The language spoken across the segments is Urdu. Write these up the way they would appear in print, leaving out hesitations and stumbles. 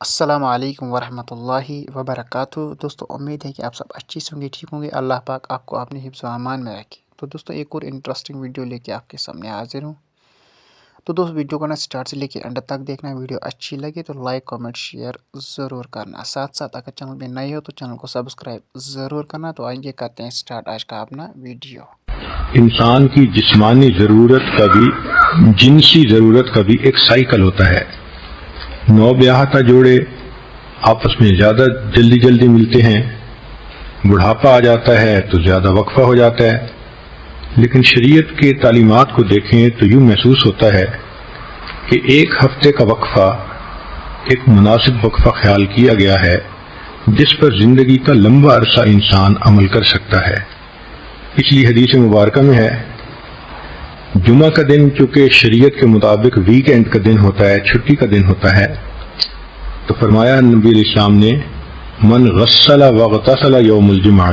السلام علیکم ورحمۃ اللہ وبرکاتہ۔ دوستو امید ہے کہ آپ سب اچھی سے ہوں گے، ٹھیک ہوں گے۔ اللہ پاک آپ کو اپنے حفظ و امان میں رکھے۔ تو دوستو ایک اور انٹرسٹنگ ویڈیو لے کے آپ کے سامنے حاضر ہوں۔ تو دوست ویڈیو کو سٹارٹ سے لے کے اینڈ تک دیکھنا۔ ویڈیو اچھی لگے تو لائک کامنٹ شیئر ضرور کرنا، ساتھ ساتھ اگر چینل پہ نئے ہو تو چینل کو سبسکرائب ضرور کرنا۔ تو آئیے کرتے ہیں سٹارٹ آج کا اپنا ویڈیو۔ انسان کی جسمانی ضرورت کا بھی جنسی ضرورت کا بھی ایک سائیکل ہوتا ہے۔ نو بیاہتا جوڑے آپس میں زیادہ جلدی ملتے ہیں، بڑھاپا آ جاتا ہے تو زیادہ وقفہ ہو جاتا ہے، لیکن شریعت کے تعلیمات کو دیکھیں تو یوں محسوس ہوتا ہے کہ ایک ہفتے کا وقفہ ایک مناسب وقفہ خیال کیا گیا ہے جس پر زندگی کا لمبا عرصہ انسان عمل کر سکتا ہے۔ پچھلی حدیث مبارکہ میں ہے، جمعہ کا دن چونکہ شریعت کے مطابق ویکینڈ کا دن ہوتا ہے، چھٹی کا دن ہوتا ہے، تو فرمایا نبی علیہ السلام نے من غسل واغتسل یوم الجمعہ،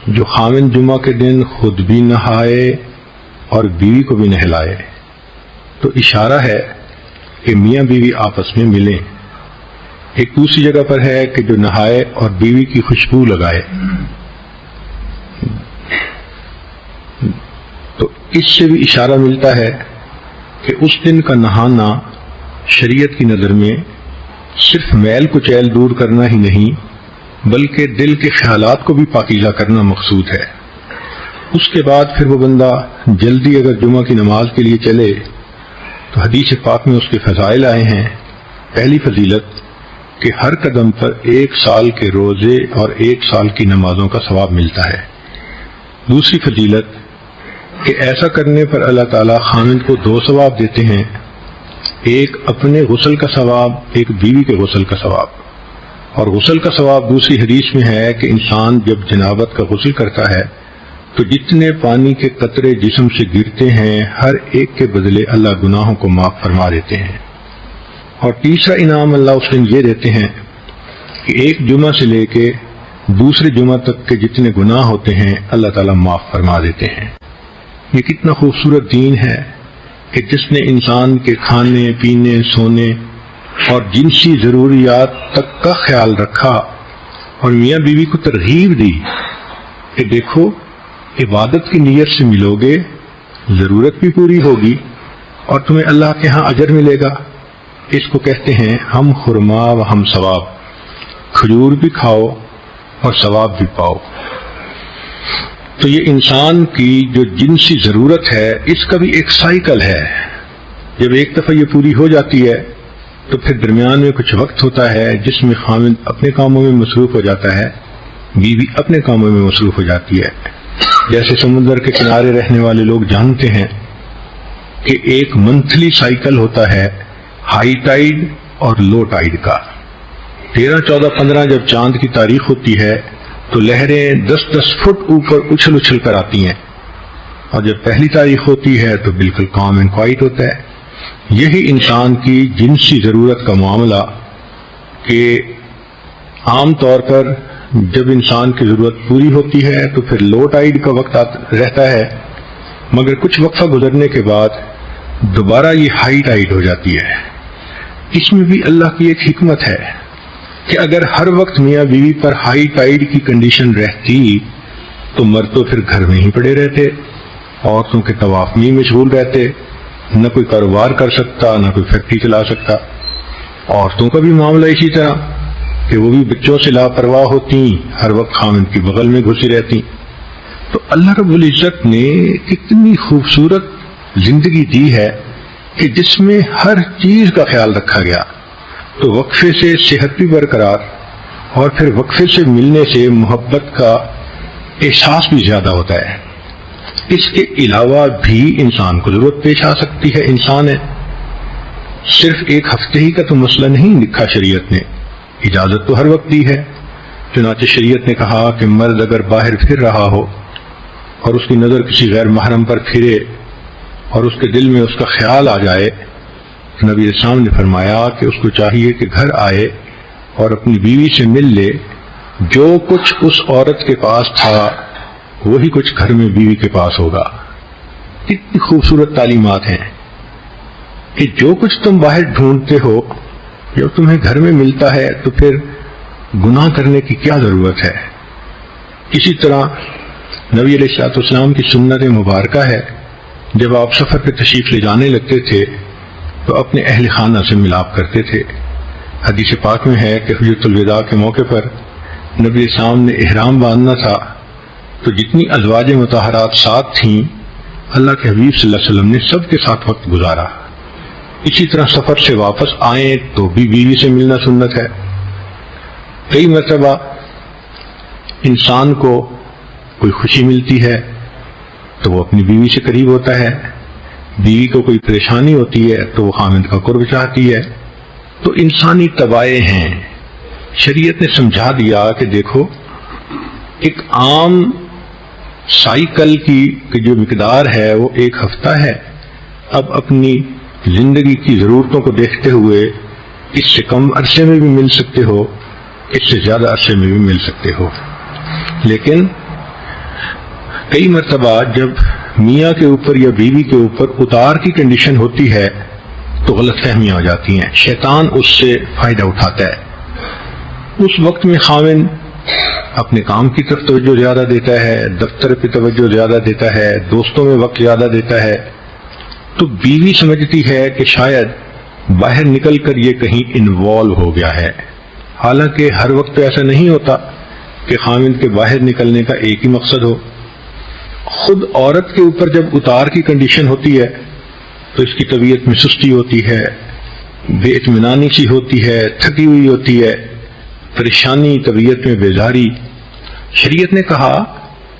جو خامن جمعہ کے دن خود بھی نہائے اور بیوی کو بھی نہلائے۔ تو اشارہ ہے کہ میاں بیوی آپس میں ملیں۔ ایک دوسری جگہ پر ہے کہ جو نہائے اور بیوی کی خوشبو لگائے۔ تو اس سے بھی اشارہ ملتا ہے کہ اس دن کا نہانا شریعت کی نظر میں صرف میل کچیل دور کرنا ہی نہیں بلکہ دل کے خیالات کو بھی پاکیزہ کرنا مقصود ہے۔ اس کے بعد پھر وہ بندہ جلدی اگر جمعہ کی نماز کے لیے چلے تو حدیث پاک میں اس کے فضائل آئے ہیں۔ پہلی فضیلت کہ ہر قدم پر 1 سال کے روزے اور 1 سال کی نمازوں کا ثواب ملتا ہے۔ دوسری فضیلت کہ ایسا کرنے پر اللہ تعالیٰ خامند کو 2 ثواب دیتے ہیں، ایک اپنے غسل کا ثواب، ایک بیوی کے غسل کا ثواب۔ اور غسل کا ثواب دوسری حدیث میں ہے کہ انسان جب جنابت کا غسل کرتا ہے تو جتنے پانی کے قطرے جسم سے گرتے ہیں ہر ایک کے بدلے اللہ گناہوں کو معاف فرما دیتے ہیں۔ اور تیسرا انعام اللہ اس دن یہ دیتے ہیں کہ ایک جمعہ سے لے کے دوسرے جمعہ تک کے جتنے گناہ ہوتے ہیں اللہ تعالیٰ معاف فرما دیتے ہیں۔ یہ کتنا خوبصورت دین ہے کہ جس نے انسان کے کھانے پینے سونے اور جنسی ضروریات تک کا خیال رکھا اور میاں بیوی کو ترغیب دی کہ دیکھو عبادت کی نیت سے ملو گے، ضرورت بھی پوری ہوگی اور تمہیں اللہ کے ہاں اجر ملے گا۔ اس کو کہتے ہیں ہم خرما و ہم ثواب، کھجور بھی کھاؤ اور ثواب بھی پاؤ۔ تو یہ انسان کی جو جنسی ضرورت ہے اس کا بھی ایک سائیکل ہے۔ جب ایک دفعہ یہ پوری ہو جاتی ہے تو پھر درمیان میں کچھ وقت ہوتا ہے جس میں خامند اپنے کاموں میں مصروف ہو جاتا ہے، بیوی اپنے کاموں میں مصروف ہو جاتی ہے۔ جیسے سمندر کے کنارے رہنے والے لوگ جانتے ہیں کہ ایک منتھلی سائیکل ہوتا ہے ہائی ٹائیڈ اور لو ٹائیڈ کا۔ 13، 14، 15 جب چاند کی تاریخ ہوتی ہے تو لہریں 10 فٹ اوپر اچھل کر آتی ہیں، اور جب پہلی تاریخ ہوتی ہے تو بالکل کام اینڈ کوائٹ ہوتا ہے۔ یہی انسان کی جنسی ضرورت کا معاملہ کہ عام طور پر جب انسان کی ضرورت پوری ہوتی ہے تو پھر لو ٹائیڈ کا وقت رہتا ہے، مگر کچھ وقفہ گزرنے کے بعد دوبارہ یہ ہائی ٹائیڈ ہو جاتی ہے۔ اس میں بھی اللہ کی ایک حکمت ہے کہ اگر ہر وقت میاں بیوی پر ہائی ٹائیڈ کی کنڈیشن رہتی تو مرد تو پھر گھر میں ہی پڑے رہتے، عورتوں کے طواف میں ہی مشغول رہتے، نہ کوئی کاروبار کر سکتا نہ کوئی فیکٹری چلا سکتا۔ عورتوں کا بھی معاملہ اسی طرح کہ وہ بھی بچوں سے لاپرواہ ہوتی، ہر وقت خامند کی بغل میں گھسی رہتی۔ تو اللہ رب العزت نے کتنی خوبصورت زندگی دی ہے کہ جس میں ہر چیز کا خیال رکھا گیا۔ تو وقفے سے صحت بھی برقرار اور پھر وقفے سے ملنے سے محبت کا احساس بھی زیادہ ہوتا ہے۔ اس کے علاوہ بھی انسان کو ضرورت پیش آ سکتی ہے، انسان ہے، صرف ایک ہفتے ہی کا تو مسئلہ نہیں لکھا شریعت نے، اجازت تو ہر وقت دی ہے۔ چنانچہ شریعت نے کہا کہ مرد اگر باہر پھر رہا ہو اور اس کی نظر کسی غیر محرم پر پھرے اور اس کے دل میں اس کا خیال آ جائے، نبی اسلام نے فرمایا کہ اس کو چاہیے کہ گھر آئے اور اپنی بیوی سے مل لے۔ جو کچھ اس عورت کے پاس تھا وہی کچھ گھر میں بیوی کے پاس ہوگا۔ کتنی خوبصورت تعلیمات ہیں کہ جو کچھ تم باہر ڈھونڈتے ہو جب تمہیں گھر میں ملتا ہے تو پھر گناہ کرنے کی کیا ضرورت ہے؟ اسی طرح نبی علیہ الصلوۃ والسلام کی سنت مبارکہ ہے، جب آپ سفر پہ تشریف لے جانے لگتے تھے تو اپنے اہل خانہ سے ملاپ کرتے تھے۔ حدیث پاک میں ہے کہ حجۃ الوداع کے موقع پر نبی السلام نے احرام باندھنا تھا تو جتنی ازواج مطہرات ساتھ تھیں، اللہ کے حبیب صلی اللہ علیہ وسلم نے سب کے ساتھ وقت گزارا۔ اسی طرح سفر سے واپس آئیں تو بھی بیوی سے ملنا سنت ہے۔ کئی مرتبہ انسان کو کوئی خوشی ملتی ہے تو وہ اپنی بیوی سے قریب ہوتا ہے، بیوی کو کوئی پریشانی ہوتی ہے تو وہ خامند کا قرب چاہتی ہے۔ تو انسانی طبائع ہیں۔ شریعت نے سمجھا دیا کہ دیکھو، ایک عام سائیکل کی جو مقدار ہے وہ 1 ہفتہ ہے، اب اپنی زندگی کی ضرورتوں کو دیکھتے ہوئے اس سے کم عرصے میں بھی مل سکتے ہو، اس سے زیادہ عرصے میں بھی مل سکتے ہو۔ لیکن کئی مرتبہ جب میاں کے اوپر یا بیوی کے اوپر اتار کی کنڈیشن ہوتی ہے تو غلط فہمیاں ہو جاتی ہیں، شیطان اس سے فائدہ اٹھاتا ہے۔ اس وقت میں خاوند اپنے کام کی طرف توجہ زیادہ دیتا ہے، دفتر پہ توجہ زیادہ دیتا ہے، دوستوں میں وقت زیادہ دیتا ہے، تو بیوی سمجھتی ہے کہ شاید باہر نکل کر یہ کہیں انوالو ہو گیا ہے۔ حالانکہ ہر وقت تو ایسا نہیں ہوتا کہ خاوند کے باہر نکلنے کا ایک ہی مقصد ہو۔ خود عورت کے اوپر جب اتار کی کنڈیشن ہوتی ہے تو اس کی طبیعت میں سستی ہوتی ہے، بے اطمینانی سی ہوتی ہے، تھکی ہوئی ہوتی ہے، پریشانی، طبیعت میں بیزاری۔ شریعت نے کہا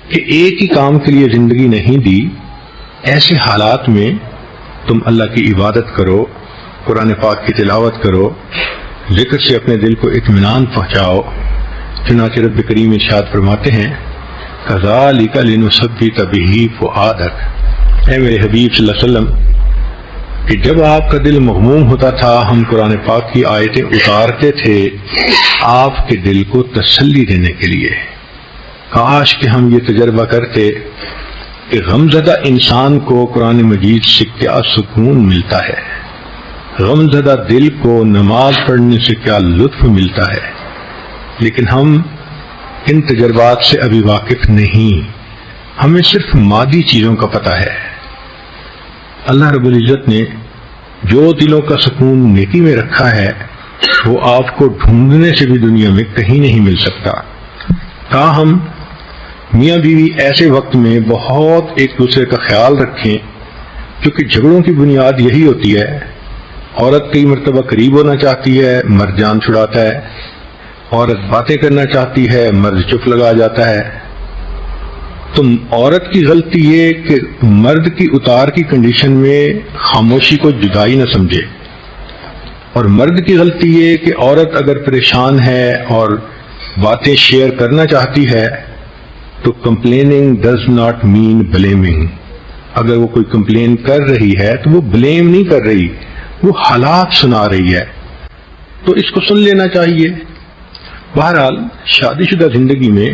کہ ایک ہی کام کے لیے زندگی نہیں دی، ایسے حالات میں تم اللہ کی عبادت کرو، قرآن پاک کی تلاوت کرو، ذکر سے اپنے دل کو اطمینان پہنچاؤ۔ چنانچہ رب کریم ارشاد فرماتے ہیں کذالک لنثبت بہ فؤادک، اے میرے حبیب صلی اللہ علیہ وسلم، کہ جب آپ کا دل مغموم ہوتا تھا ہم قرآن پاک کی آیتیں اتارتے تھے آپ کے دل کو تسلی دینے کے لیے۔ کاش کہ ہم یہ تجربہ کرتے کہ غمزدہ انسان کو قرآن مجید سے کیا سکون ملتا ہے، غمزدہ دل کو نماز پڑھنے سے کیا لطف ملتا ہے، لیکن ہم ان تجربات سے ابھی واقف نہیں، ہمیں صرف مادی چیزوں کا پتہ ہے۔ اللہ رب العزت نے جو دلوں کا سکون نیکی میں رکھا ہے وہ آپ کو ڈھونڈنے سے بھی دنیا میں کہیں نہیں مل سکتا۔ تاہم میاں بیوی ایسے وقت میں بہت ایک دوسرے کا خیال رکھیں، کیونکہ جھگڑوں کی بنیاد یہی ہوتی ہے۔ عورت کئی مرتبہ قریب ہونا چاہتی ہے، مرد جان چھڑاتا ہے، عورت باتیں کرنا چاہتی ہے، مرد چپ لگا جاتا ہے۔ تو عورت کی غلطی یہ کہ مرد کی اتار کی کنڈیشن میں خاموشی کو جدائی نہ سمجھے، اور مرد کی غلطی یہ کہ عورت اگر پریشان ہے اور باتیں شیئر کرنا چاہتی ہے تو complaining does not mean blaming. اگر وہ کوئی کمپلین کر رہی ہے تو وہ بلیم نہیں کر رہی، وہ حالات سنا رہی ہے، تو اس کو سن لینا چاہیے۔ بہرحال شادی شدہ زندگی میں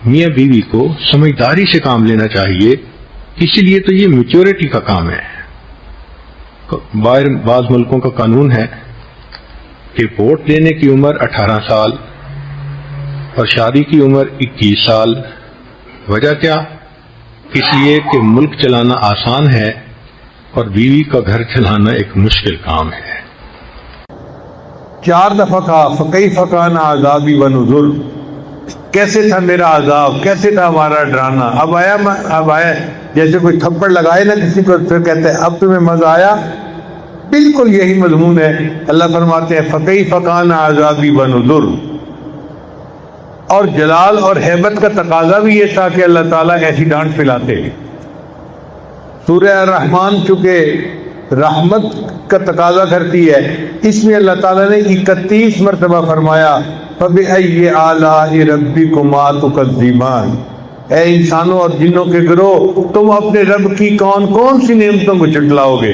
میاں بیوی کو سمجھداری سے کام لینا چاہیے، اسی لیے تو یہ میچورٹی کا کام ہے۔ بعض ملکوں کا قانون ہے کہ ووٹ دینے کی عمر 18 سال اور شادی کی عمر 21 سال۔ وجہ کیا؟ اس لیے کہ ملک چلانا آسان ہے اور بیوی کا گھر چلانا ایک مشکل کام ہے۔ 4 دفعہ کہا فکیف کان عذابی ونذر، کیسے تھا میرا عذاب، کیسے تھا ہمارا ڈرانا۔ اب آیا جیسے کوئی تھپڑ لگائے نا کسی کو، پھر کہتے ہیں اب تمہیں مزہ آیا۔ بالکل یہی مضمون ہے۔ اللہ فرماتے ہیں فکیف کان عذابی ونذر، اور جلال اور ہیبت کا تقاضا بھی یہ تھا کہ اللہ تعالیٰ ایسی ڈانٹ پھیلاتے۔ سورہ الرحمن چونکہ رحمت کا تقاضا کرتی ہے، اس میں اللہ تعالیٰ نے 31 مرتبہ فرمایا فَبِأَيِّ آلَاءِ رَبِّكُمَا تُكَذِّبَانِ، اے انسانوں اور جنوں کے گروہ، تم اپنے رب کی کون کون سی نعمتوں کو جھٹلاؤ گے۔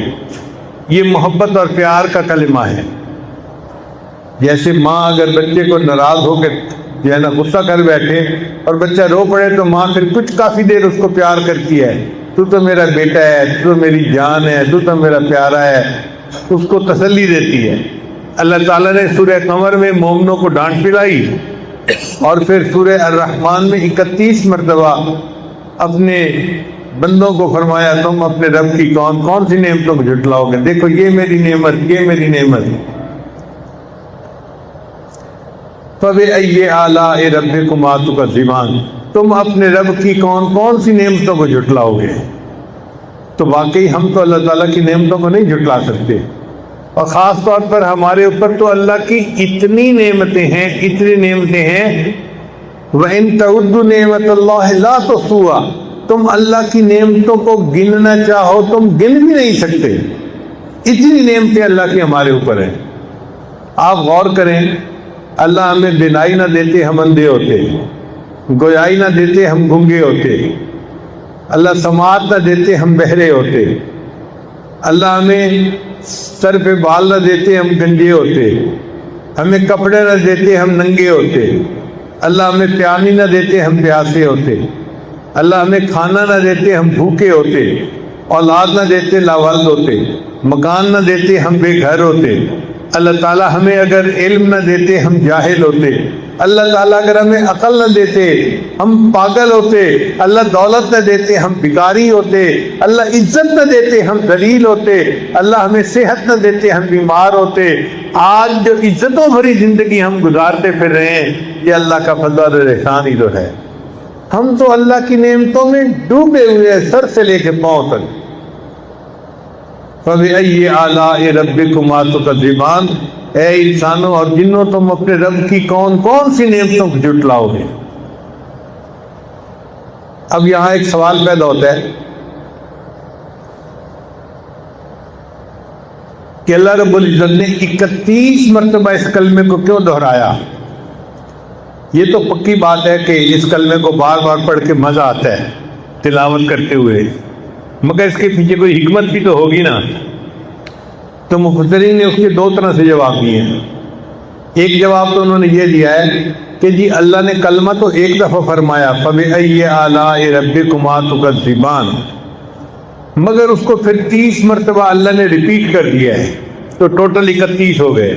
یہ محبت اور پیار کا کلمہ ہے۔ جیسے ماں اگر بچے کو ناراض ہو کے جو ہے نا غصہ کر بیٹھے اور بچہ رو پڑے تو ماں پھر کچھ کافی دیر اس کو پیار کرتی ہے، تو میرا بیٹا ہے، تو میری جان ہے، تو میرا پیارا ہے، اس کو تسلی دیتی ہے۔ اللہ تعالیٰ نے سورہ قمر میں مومنوں کو ڈانٹ پلائی اور پھر سورہ الرحمن میں 31 مرتبہ اپنے بندوں کو فرمایا تم اپنے رب کی کون کون سی نعمتوں کو جھٹلاؤ گے، دیکھو یہ میری نعمت، یہ میری نعمت۔ فَبِأَيِّ آلَاءِ رَبِّكُمَا تُكَذِّبَانِ، تم اپنے رب کی کون کون سی نعمتوں کو جھٹلاؤ گے۔ تو واقعی ہم تو اللہ تعالیٰ کی نعمتوں کو نہیں جھٹلا سکتے، اور خاص طور پر ہمارے اوپر تو اللہ کی اتنی نعمتیں ہیں، اتنی نعمتیں ہیں، وَإِن تَعُدُّوا نِعْمَتَ اللَّهِ لَا تُحْصُوهَا، تم اللہ کی نعمتوں کو گننا چاہو تم گن بھی نہیں سکتے، اتنی نعمتیں اللہ کی ہمارے اوپر ہیں۔ آپ غور کریں، اللہ ہمیں بینائی نہ دیتے ہم اندھے ہوتے، گویائی نہ دیتے ہم گنگے ہوتے، اللہ سماعت نہ دیتے ہم بہرے ہوتے، اللہ ہمیں سر پہ بال نہ دیتے ہم گنجے ہوتے، ہمیں کپڑے نہ دیتے ہم ننگے ہوتے، اللہ ہمیں پیانی نہ دیتے ہم پیاسے ہوتے، اللہ ہمیں کھانا نہ دیتے ہم بھوکے ہوتے، اولاد نہ دیتے لاوالد ہوتے، مکان نہ دیتے ہم بے گھر ہوتے، اللہ تعالیٰ ہمیں اگر علم نہ دیتے ہم جاہل ہوتے، اللہ تعالیٰ اگر ہمیں عقل نہ دیتے ہم پاگل ہوتے، اللہ دولت نہ دیتے ہم بھکاری ہوتے، اللہ عزت نہ دیتے ہم ذلیل ہوتے، اللہ ہمیں صحت نہ دیتے ہم بیمار ہوتے۔ آج جو عزتوں بھری زندگی ہم گزارتے پھر رہے ہیں، یہ اللہ کا فضل اور احسان ہی تو ہے۔ ہم تو اللہ کی نعمتوں میں ڈوبے ہوئے ہیں سر سے لے کے پاؤں تک۔ فَبِأَيِّ آلَاءِ رَبِّكُمَا تُكَذِّبَانِ، اے انسانوں اور جنوں تم اپنے رب کی کون کون سی نعمتوں کو جھٹلاؤ گے۔ اب یہاں ایک سوال پیدا ہوتا ہے کہ اللہ رب العزت نے 31 مرتبہ اس کلمے کو کیوں دہرایا؟ یہ تو پکی بات ہے کہ اس کلمے کو بار بار پڑھ کے مزہ آتا ہے تلاوت کرتے ہوئے، مگر اس کے پیچھے کوئی حکمت بھی تو ہوگی نا۔ تو مفسرین نے اس کے دو طرح سے جواب دیے ہیں۔ ایک جواب تو انہوں نے یہ دیا ہے کہ جی اللہ نے کلمہ تو ایک دفعہ فرمایا فَبِأَيِّ آلَاءِ رَبِّكُمَا تُكَذِّبَانِ، مگر اس کو پھر 30 مرتبہ اللہ نے ریپیٹ کر دیا ہے، تو ٹوٹل 31 ہو گئے۔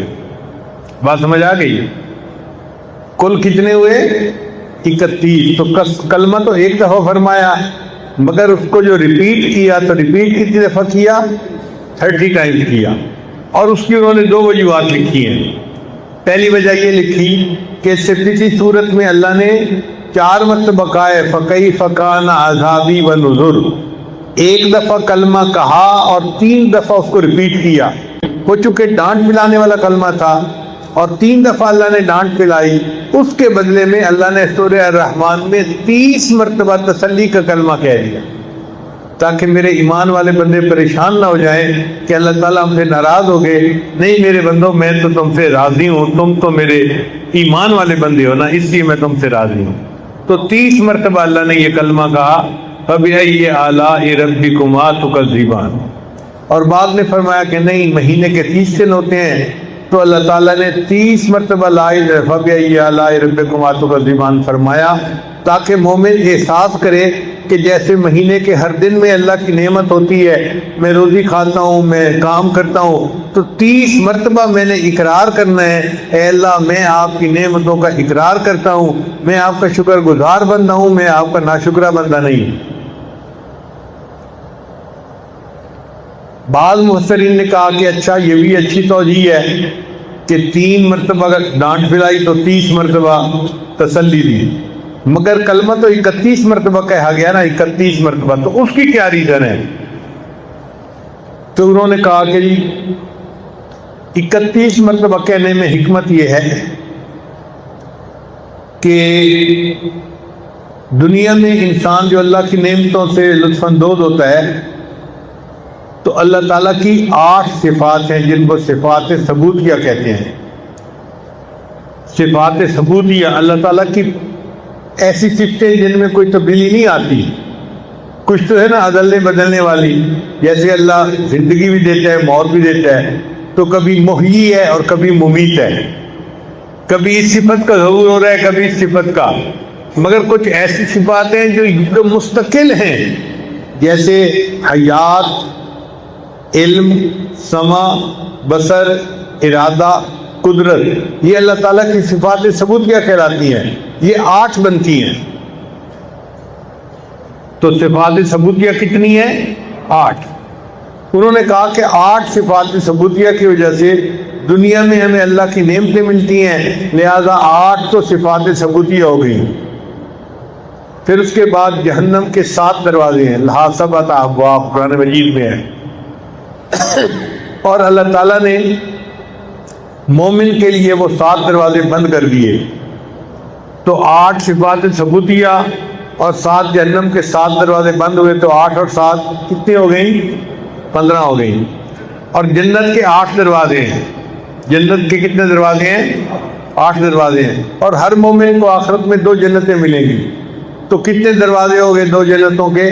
بات سمجھ آ گئی؟ کل کتنے ہوئے؟ 31۔ تو کلمہ تو ایک دفعہ فرمایا، مگر اس کو جو ریپیٹ کیا تو ریپیٹ کتنی دفعہ کیا؟ 30 ٹائمز کیا۔ اور اس کی انہوں نے دو وجوہات لکھی ہیں۔ پہلی وجہ یہ لکھی کہ اس سے پچھلی صورت میں اللہ نے 4 مرتبہ کہا ہے فَكَيْفَ كَانَ عَذَابِي وَنُذُرِ، ایک دفعہ کلمہ کہا اور 3 دفعہ اس کو ریپیٹ کیا۔ وہ چونکہ ڈانٹ پلانے والا کلمہ تھا اور 3 دفعہ اللہ نے ڈانٹ پلائی، اس کے بدلے میں اللہ نے سورہ الرحمن میں 30 مرتبہ تسلی کا کلمہ کہہ دیا، تاکہ میرے ایمان والے بندے پریشان نہ ہو جائیں کہ اللہ تعالیٰ ہم سے ناراض ہو گئے۔ نہیں میرے بندوں، میں تو تم سے راضی ہوں، تم تو میرے ایمان والے بندے ہو نا، اس لیے میں تم سے راضی ہوں۔ تو 30 مرتبہ اللہ نے یہ کلمہ کہا فَبِأَيِّ آلَاءِ رَبِّكُمَا تُكَذِّبَانِ، اور بعد نے فرمایا کہ نہیں، مہینے کے 30 دن ہوتے ہیں، تو اللہ تعالیٰ نے 30 مرتبہ فَبِأَيِّ آلَاءِ رَبِّكُمَا تُكَذِّبَانِ فرمایا، تاکہ مومن احساس کرے کہ جیسے مہینے کے ہر دن میں اللہ کی نعمت ہوتی ہے، میں روزی کھاتا ہوں، میں کام کرتا ہوں، تو 30 مرتبہ میں نے اقرار کرنا ہے، اے اللہ میں آپ کی نعمتوں کا اقرار کرتا ہوں، میں آپ کا شکر گزار بندہ ہوں، میں آپ کا ناشکرہ بندہ نہیں۔ بعض مفسرین نے کہا کہ اچھا یہ بھی اچھی توجیہ ہے کہ 3 مرتبہ ڈانٹ پلائی تو 30 مرتبہ تسلی دی، مگر کلمہ تو 31 مرتبہ کہا گیا نا، 31 مرتبہ، تو اس کی کیا ریزن ہے؟ تو انہوں نے کہا کہ جی 31 مرتبہ کہنے میں حکمت یہ ہے کہ دنیا میں انسان جو اللہ کی نعمتوں سے لطف اندوز ہوتا ہے تو اللہ تعالیٰ کی 8 صفات ہیں جن کو صفات ثبوتیہ کہتے ہیں۔ صفات ثبوتیہ اللہ تعالیٰ کی ایسی صفتیں جن میں کوئی تبدیلی نہیں آتی۔ کچھ تو ہے نا عدلنے بدلنے والی، جیسے اللہ زندگی بھی دیتا ہے موت بھی دیتا ہے، تو کبھی محیی ہے اور کبھی ممیت ہے، کبھی اس صفت کا ظہور ہو رہا ہے کبھی اس صفت کا۔ مگر کچھ ایسی صفات ہیں جو مستقل ہیں، جیسے حیات، علم، سمع، بصر، ارادہ، قدرت، یہ اللہ تعالیٰ کی صفات ثبوتیہ کہلاتی ہیں. یہ 8 بنتی ہیں. تو صفات ثبوتیہ کتنی ہیں؟ 8. انہوں نے کہا کہ 8 صفات ثبوتیہ کی وجہ سے دنیا میں ہمیں اللہ کی نعمتیں ملتی ہیں، لہذا 8 تو صفات ثبوتیہ ہو گئی. پھر اس کے بعد جہنم کے 7 دروازے ہیں، لہا 7 ابواب قرآن مجید میں ہے. اور اللہ تعالیٰ نے مومن کے لیے وہ 7 دروازے بند کر دیے. تو 8 صفات ثبوتیہ اور 7 جہنم کے 7 دروازے بند ہوئے، تو 8 اور 7 کتنے ہو گئیں؟ 15 ہو گئیں. اور جنت کے 8 دروازے ہیں. جنت کے کتنے دروازے ہیں؟ 8 دروازے ہیں. اور ہر مومن کو آخرت میں 2 جنتیں ملیں گی. تو کتنے دروازے ہو گئے 2 جنتوں کے؟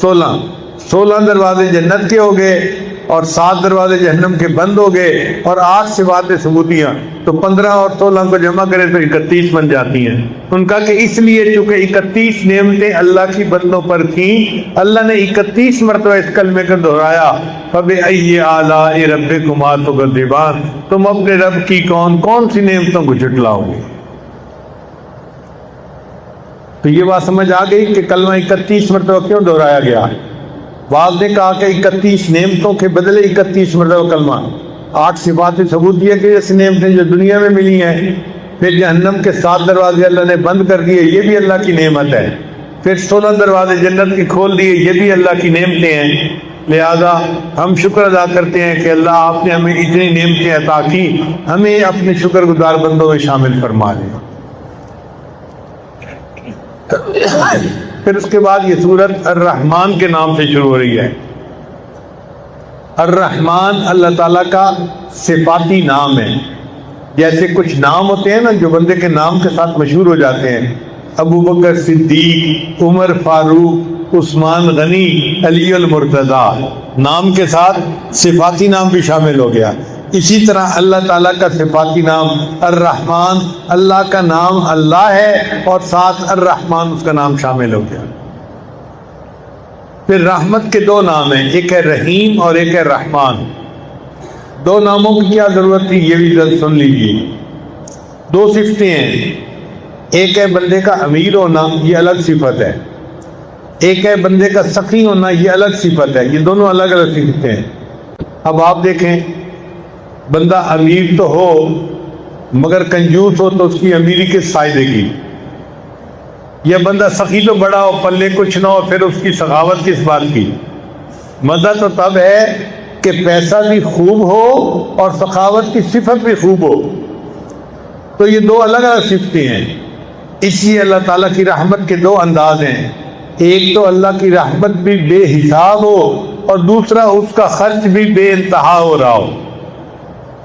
16 دروازے جنت کے ہو گئے اور 7 دروازے جہنم کے بند ہو گئے اور 8 صفات ثبوتیہ. تو 15 اور 16 کو جمع کریں تو 31 بن جاتی ہیں. ان کا کہ اس لیے چونکہ 31 نعمتیں اللہ کی بندوں پر تھیں، اللہ نے 31 مرتبہ اس کلمے کو دہرایا، فَبِأَيِّ آلَاءِ رَبِّكُمَا تُكَذِّبَانِ، تم اپنے رب کی کون کون سی نعمتوں کو جھٹلاؤ گے. تو یہ بات سمجھ آ گئی کہ کلمہ 31 مرتبہ کیوں دہرایا گیا. بعض نے کہا کہ 31 نعمتوں کے بدلے 31 مرتبہ کلمہ. 8 صفات ثبوتیہ کی ایسی نعمتیں جو دنیا میں ملی ہیں. پھر جہنم کے 7 دروازے اللہ نے بند کر دیے، یہ بھی اللہ کی نعمت ہے. پھر 16 دروازے جنت کے کھول دیے، یہ بھی اللہ کی نعمتیں ہیں. لہذا ہم شکر ادا کرتے ہیں کہ اللہ آپ نے ہمیں اتنی نعمتیں عطا کی، ہمیں اپنے شکر گزار بندوں میں شامل فرما لیں. پھر اس کے بعد یہ سورت الرحمن کے نام سے شروع ہو رہی ہے. الرحمن اللہ تعالیٰ کا صفاتی نام ہے. جیسے کچھ نام ہوتے ہیں نا جو بندے کے نام کے ساتھ مشہور ہو جاتے ہیں، ابو بکر صدیق، عمر فاروق، عثمان غنی، علی المرتضی، نام کے ساتھ صفاتی نام بھی شامل ہو گیا. اسی طرح اللہ تعالیٰ کا صفاتی نام الرحمن، اللہ کا نام اللہ ہے اور ساتھ الرحمن اس کا نام شامل ہو گیا. پھر رحمت کے 2 نام ہیں، ایک ہے رحیم اور ایک ہے رحمان. 2 ناموں کی کیا ضرورت تھی یہ بھی ذرا سن لیجیے. 2 صفتیں ہیں، ایک ہے بندے کا امیر ہونا، یہ الگ صفت ہے. ایک ہے بندے کا سخی ہونا، یہ الگ صفت ہے. یہ دونوں الگ الگ صفتیں ہیں. اب آپ دیکھیں، بندہ امیر تو ہو مگر کنجوس ہو تو اس کی امیری کس فائدے کی؟ یا بندہ سخی تو بڑا ہو پلے کچھ نہ ہو پھر اس کی سخاوت کس بات کی؟ مزہ تو تب ہے کہ پیسہ بھی خوب ہو اور سخاوت کی صفت بھی خوب ہو. تو یہ 2 الگ الگ صفتیں ہیں. اس لیے اللہ تعالیٰ کی رحمت کے 2 انداز ہیں. ایک تو اللہ کی رحمت بھی بے حساب ہو اور دوسرا اس کا خرچ بھی بے انتہا ہو رہا ہو.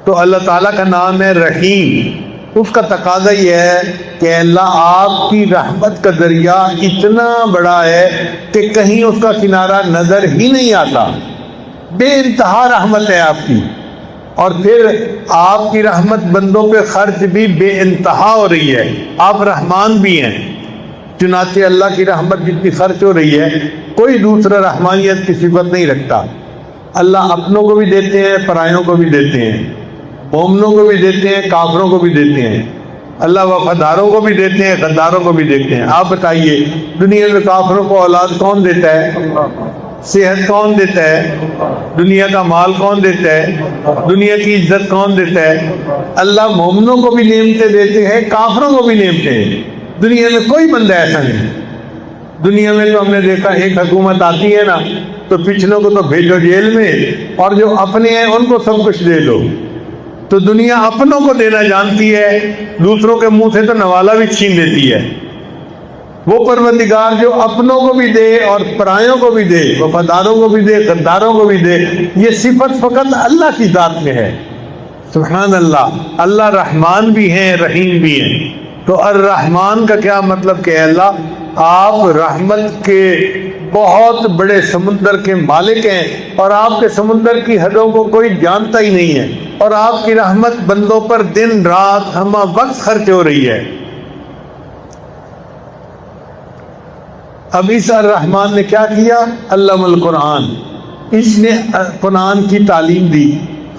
تو اللہ تعالیٰ کا نام ہے رحیم. اس کا تقاضا یہ ہے کہ اللہ آپ کی رحمت کا دریا اتنا بڑا ہے کہ کہیں اس کا کنارہ نظر ہی نہیں آتا. بے انتہا رحمت ہے آپ کی. اور پھر آپ کی رحمت بندوں پہ خرچ بھی بے انتہا ہو رہی ہے. آپ رحمان بھی ہیں. چنانچہ اللہ کی رحمت جتنی خرچ ہو رہی ہے کوئی دوسرا رحمانیت کی صفت نہیں رکھتا. اللہ اپنوں کو بھی دیتے ہیں، پرایوں کو بھی دیتے ہیں، مومنوں کو بھی دیتے ہیں، کافروں کو بھی دیتے ہیں. اللہ وفاداروں کو بھی دیتے ہیں، غداروں کو بھی دیتے ہیں. آپ بتائیے دنیا میں کافروں کو اولاد کون دیتا ہے؟ صحت کون دیتا ہے؟ دنیا کا مال کون دیتا ہے؟ دنیا کی عزت کون دیتا ہے؟ اللہ مومنوں کو بھی نعمتیں دیتے ہیں، کافروں کو بھی نعمتیں ہیں. دنیا میں کوئی بندہ ایسا نہیں. دنیا میں تو ہم نے دیکھا ایک حکومت آتی ہے نا تو پچھلوں کو تو بھیجو جیل میں اور جو اپنے ہیں ان کو سب کچھ دے دو. تو دنیا اپنوں کو دینا جانتی ہے، دوسروں کے منہ سے تو نوالا بھی چھین لیتی ہے. وہ پروردگار جو اپنوں کو بھی دے اور پرایوں کو بھی دے، وفاداروں کو بھی دے، غداروں کو بھی دے، یہ صفت فقط اللہ کی ذات میں ہے. سبحان اللہ. اللہ رحمان بھی ہیں، رحیم بھی ہیں. تو الرحمن کا کیا مطلب کہ اللہ آپ رحمت کے بہت بڑے سمندر کے مالک ہیں اور آپ کے سمندر کی حدوں کو کوئی جانتا ہی نہیں ہے اور آپ کی رحمت بندوں پر دن رات ہمہ وقت خرچ ہو رہی ہے. اب اس الرحمن نے کیا کیا؟ علم القرآن. اس نے قرآن کی تعلیم دی.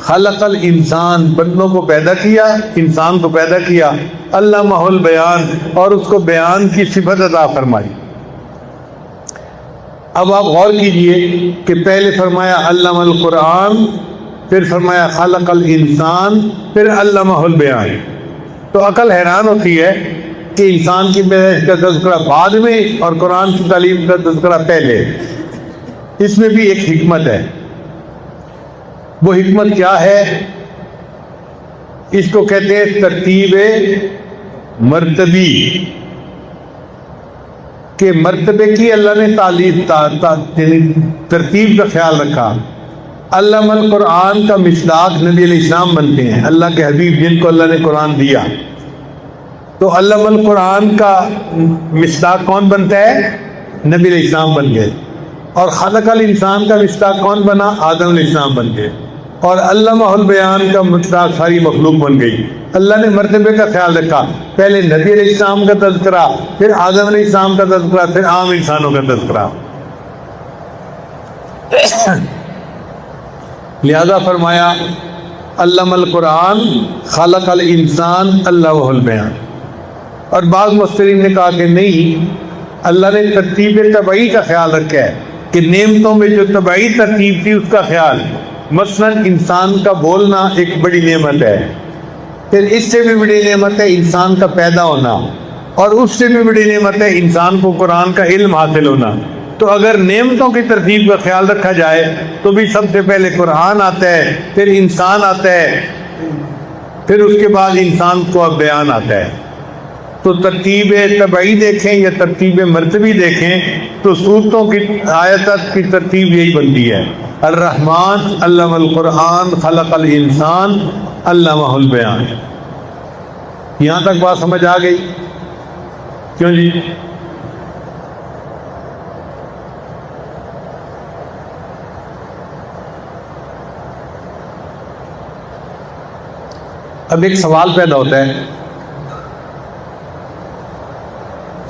خلق الانسان، بندوں کو پیدا کیا، انسان کو پیدا کیا، علمہ البیان، اور اس کو بیان کی صفت عطا فرمائی۔ اب آپ غور کیجئے کہ پہلے فرمایا علم القرآن، پھر فرمایا خلق الانسان، پھر علمہ البیان۔ تو عقل حیران ہوتی ہے کہ انسان کی پیدائش کا تذکرہ بعد میں اور قرآن کی تعلیم کا تذکرہ پہلے۔ اس میں بھی ایک حکمت ہے۔ وہ حکمت کیا ہے؟ اس کو کہتے ہیں ترتیب مرتبی، کہ مرتبے کی اللہ نے ترتیب کا خیال رکھا۔ علم القرآن کا مصداق نبی علیہ السلام بنتے ہیں، اللہ کے حبیب جن کو اللہ نے قرآن دیا۔ تو علم القرآن کا مصداق کون بنتا ہے؟ نبی علیہ السلام بن گئے۔ اور خلق الانسان کا مصداق کون بنا؟ آدم علیہ السلام بن گئے۔ اور علمہ البیان کا مصداق ساری مخلوق بن گئی۔ اللہ نے مرتبے کا خیال رکھا، پہلے نبی علیہ السلام کا تذکرہ، پھر آدم علیہ السلام کا تذکرہ، پھر عام انسانوں کا تذکرہ۔ لہذا فرمایا علم القرآن خلق الانسان علمہ البیان۔ اور بعض مفسرین نے کہا کہ نہیں، اللہ نے ترتیب طبعی کا خیال رکھا ہے کہ نعمتوں میں جو طبعی ترتیب تھی اس کا خیال۔ مثلا انسان کا بولنا ایک بڑی نعمت ہے، پھر اس سے بھی بڑی نعمت ہے انسان کا پیدا ہونا، اور اس سے بھی بڑی نعمت ہے انسان کو قرآن کا علم حاصل ہونا۔ تو اگر نعمتوں کی ترتیب کا خیال رکھا جائے تو بھی سب سے پہلے قرآن آتا ہے، پھر انسان آتا ہے، پھر اس کے بعد انسان کو اب بیان آتا ہے۔ تو ترتیب طبعی دیکھیں یا ترتیب مرتبی دیکھیں تو صورتوں کی آیتت کی ترتیب یہی بنتی ہے۔ الرحمن علم القرآن خلق الانسان علمہ البیان۔ یہاں تک بات سمجھ آ گئی؟ کیوں جی؟ اب ایک سوال پیدا ہوتا ہے،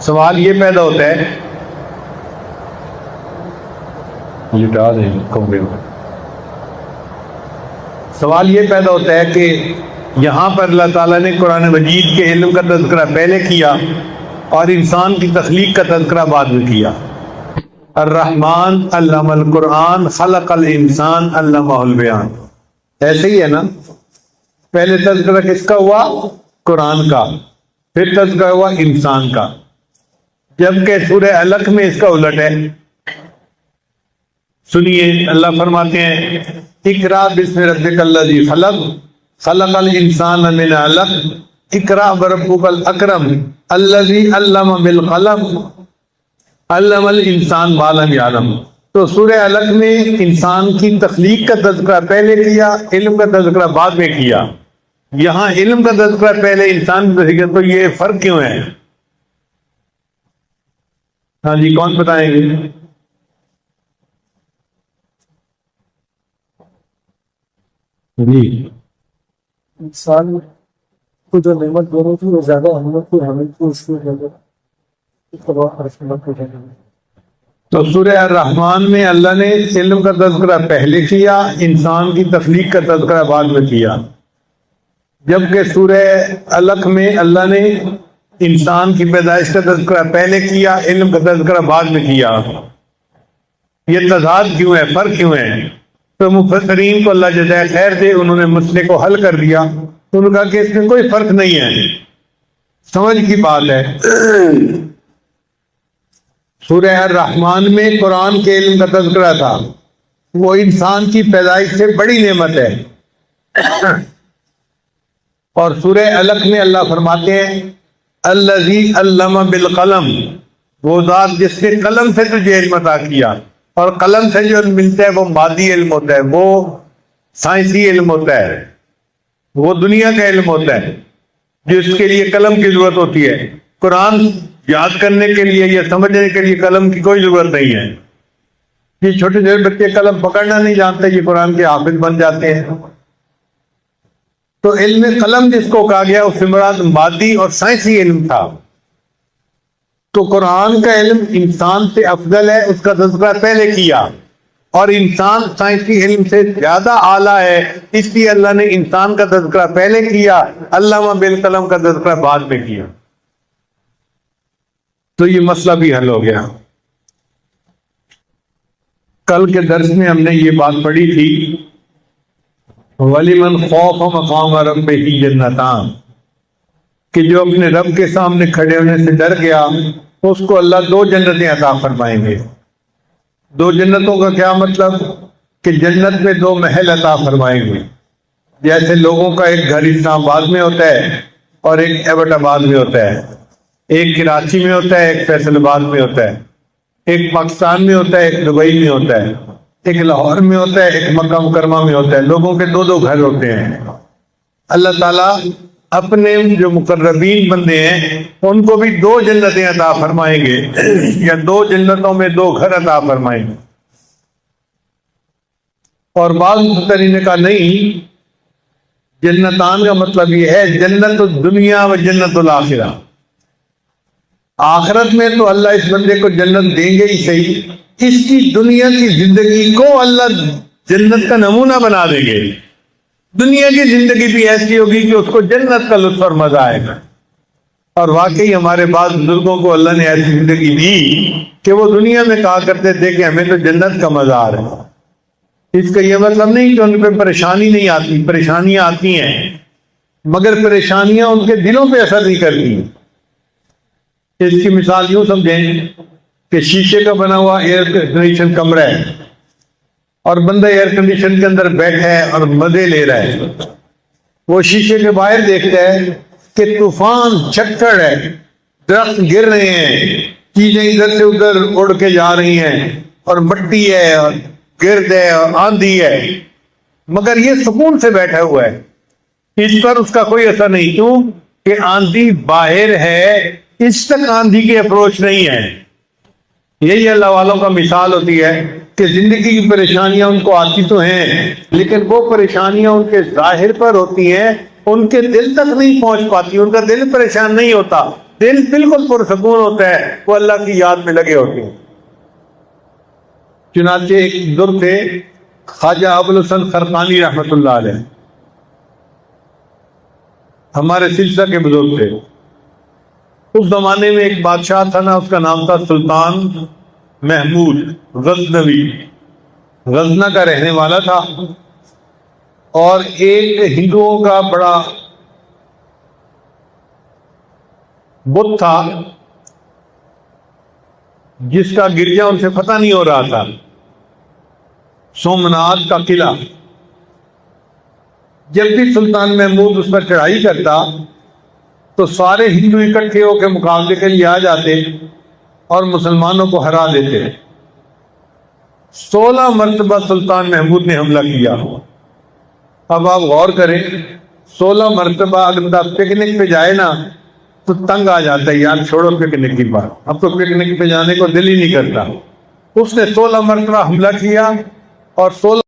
سوال یہ پیدا ہوتا ہے، سوال یہ پیدا ہوتا ہے کہ یہاں پر اللہ تعالیٰ نے قرآن مجید کے علم کا تذکرہ پہلے کیا اور انسان کی تخلیق کا تذکرہ بعد میں کیا۔ الرحمن علم القرآن خلق الانسان علمہ البیان، ایسے ہی ہے نا؟ پہلے تذکرہ کس کا ہوا؟ قرآن کا، پھر تذکرہ ہوا انسان کا، جبکہ سورہ علق میں اس کا الٹ ہے۔ سنیے، اللہ فرماتے ہیں اقرا بسم ربک الذی خلق خلق الانسان من علق اقرا وربک الاکرم الذی علم بالقلم علم الانسان ما لم یعلم۔ تو سورہ علق میں انسان کی تخلیق کا تذکرہ پہلے کیا، علم کا تذکرہ بعد میں کیا۔ یہاں علم کا تذکرہ پہلے، انسان کی تخلیق، تو یہ فرق کیوں ہے؟ ہاں جی، کون بتائیں گے؟ جی، انسان کو جو نعمت دونوں تھی وہ زیادہ اہمیت تھی، ہمیں تو اس کی تو سورہ الرحمن میں اللہ نے علم کا تذکرہ پہلے کیا، انسان کی تخلیق کا تذکرہ بعد میں کیا، جبکہ سورہ علق میں اللہ نے انسان کی پیدائش کا تذکرہ پہلے کیا، علم کا تذکرہ بعد میں کیا۔ یہ تضاد کیوں ہے؟ فرق کیوں ہے؟ تو مفسرین کو اللہ جزائے خیر دے، انہوں نے مسئلے کو حل کر دیا۔ انہوں نے کہا کہ اس میں کوئی فرق نہیں ہے، سمجھ کی بات ہے۔ سورہ الرحمن میں قرآن کے علم کا تذکرہ تھا، وہ انسان کی پیدائش سے بڑی نعمت ہے۔ اور سورہ علق میں اللہ فرماتے ہیں الذی علم بالقلم، وہ ذات جس نے قلم سے تجھے علم عطا کیا۔ اور قلم سے جو ملتا ہے وہ مادی علم ہوتا ہے، وہ سائنسی علم ہوتا ہے، وہ دنیا کا علم ہوتا ہے جس کے لیے قلم کی ضرورت ہوتی ہے۔ قرآن یاد کرنے کے لیے یا سمجھنے کے لیے قلم کی کوئی ضرورت نہیں ہے۔ یہ چھوٹے چھوٹے بچے قلم پکڑنا نہیں جانتے، یہ قرآن کے حافظ بن جاتے ہیں۔ تو علم قلم جس کو کہا گیا اس سے مراد مادی اور سائنسی علم تھا۔ تو قرآن کا علم انسان سے افضل ہے، اس کا تذکرہ پہلے کیا، اور انسان سائنسی علم سے زیادہ اعلیٰ ہے، اس لیے اللہ نے انسان کا تذکرہ پہلے کیا، علامہ بالقلم کا تذکرہ بعد میں کیا، تو یہ مسئلہ بھی حل ہو گیا۔ کل کے درس میں ہم نے یہ بات پڑھی تھی، وَلِمَنْ خَافَ مَقَامَ رَبِّهِ جَنَّتَانِ، کہ جو اپنے رب کے سامنے کھڑے ہونے سے ڈر گیا اس کو اللہ 2 جنتیں عطا فرمائیں گے۔ 2 جنتوں کا کیا مطلب؟ کہ جنت میں 2 محل عطا فرمائیں گے، جیسے لوگوں کا ایک گھر اسلام آباد میں ہوتا ہے اور ایک ایبٹ آباد میں ہوتا ہے، ایک کراچی میں ہوتا ہے، ایک فیصل آباد میں ہوتا ہے، ایک پاکستان میں ہوتا ہے، ایک دبئی میں ہوتا ہے، ایک لاہور میں ہوتا ہے، ایک مکہ مکرمہ میں ہوتا ہے، لوگوں کے 2 گھر ہوتے ہیں۔ اللہ تعالیٰ اپنے جو مقربین بندے ہیں ان کو بھی 2 جنتیں عطا فرمائیں گے، یا 2 جنتوں میں 2 گھر عطا فرمائیں گے۔ اور بعض مفسرین نے کہا نہیں، جنتان کا مطلب یہ ہے جنت الدنیا و جنت الآخرہ، آخرت میں تو اللہ اس بندے کو جنت دیں گے ہی صحیح، اس کی دنیا کی زندگی کو اللہ جنت کا نمونہ بنا دیں گے، دنیا کی زندگی بھی ایسی ہوگی کہ اس کو جنت کا لطف اور مزہ آئے گا۔ اور واقعی ہمارے بعض بزرگوں کو اللہ نے ایسی زندگی دی کہ وہ دنیا میں کہا کرتے تھے کہ ہمیں تو جنت کا مزہ آ رہا ہے۔ اس کا یہ مطلب نہیں کہ ان پہ پریشانی نہیں آتی، پریشانیاں آتی ہیں، مگر پریشانیاں ان کے دلوں پہ اثر نہیں کرتی۔ اس کی مثال یوں سمجھیں کہ شیشے کا بنا ہوا ایئر کنڈیشن کمرہ ہے اور بندہ ایئر کنڈیشن کے اندر بیٹھا ہے اور مزے لے رہا ہے، وہ شیشے کے باہر دیکھتا ہے کہ طوفان جھکڑ ہے، درخت گر رہے ہیں، چیزیں ادھر سے ادھر اڑ کے جا رہی ہیں، اور مٹی ہے اور گرد ہے اور آندھی ہے، مگر یہ سکون سے بیٹھا ہوا ہے، اس پر اس کا کوئی اثر نہیں۔ کیوں کہ آندھی باہر ہے، اس تک آندھی کی اپروچ نہیں ہے۔ یہی اللہ والوں کا مثال ہوتی ہے کہ زندگی کی پریشانیاں ان کو آتی تو ہیں، لیکن وہ پریشانیاں ان کے ظاہر پر ہوتی ہیں، ان کے دل تک نہیں پہنچ پاتی، ان کا دل پریشان نہیں ہوتا، دل بالکل پرسکون ہوتا ہے، وہ اللہ کی یاد میں لگے ہوتے ہیں۔ چنانچہ ایک بزرگ تھے خواجہ ابوالحسن خرقانی رحمۃ اللہ علیہ، ہمارے سلسلہ کے بزرگ تھے۔ اس زمانے میں ایک بادشاہ تھا نا، اس کا نام تھا سلطان محمود غزنوی، غزنہ کا رہنے والا تھا، اور ایک ہندوؤں کا بڑا بت تھا جس کا گرجا ان سے فتح نہیں ہو رہا تھا، سومناتھ کا قلعہ۔ جب بھی سلطان محمود اس پر چڑھائی کرتا تو سارے ہندو اکٹھے ہو کے مقابلے کے لیے آ جاتے اور مسلمانوں کو ہرا دیتے۔ 16 مرتبہ سلطان محمود نے حملہ کیا۔ اب آپ غور کریں، 16 مرتبہ اگر پکنک پہ جائے نا تو تنگ آ جاتا ہے، یار چھوڑو پکنک کی بات، اب تو پکنک پہ جانے کو دل ہی نہیں کرتا۔ اس نے 16 مرتبہ حملہ کیا اور 16